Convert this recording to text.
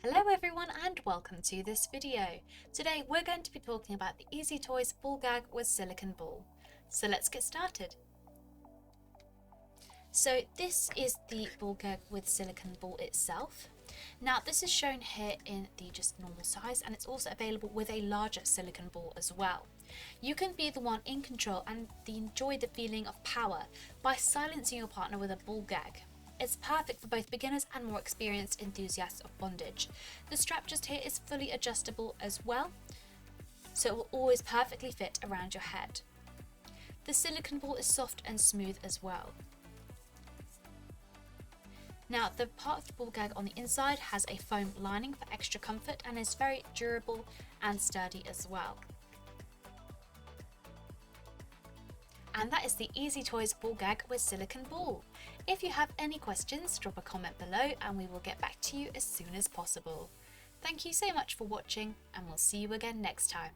Hello everyone and welcome to this video. Today we're going to be talking about the EasyToys ball gag with silicone ball. So let's get started. So this is the ball gag with silicone ball itself. Now this is shown here in the just normal size, and it's also available with a larger silicone ball as well. You can be the one in control and enjoy the feeling of power by silencing your partner with a ball gag. It's perfect for both beginners and more experienced enthusiasts of bondage. The strap just here is fully adjustable as well, so it will always perfectly fit around your head. The silicone ball is soft and smooth as well. Now the part of the ball gag on the inside has a foam lining for extra comfort and is very durable and sturdy as well. And that is the EasyToys ball gag with silicone ball. If you have any questions, drop a comment below and we will get back to you as soon as possible. Thank you so much for watching, and we'll see you again next time.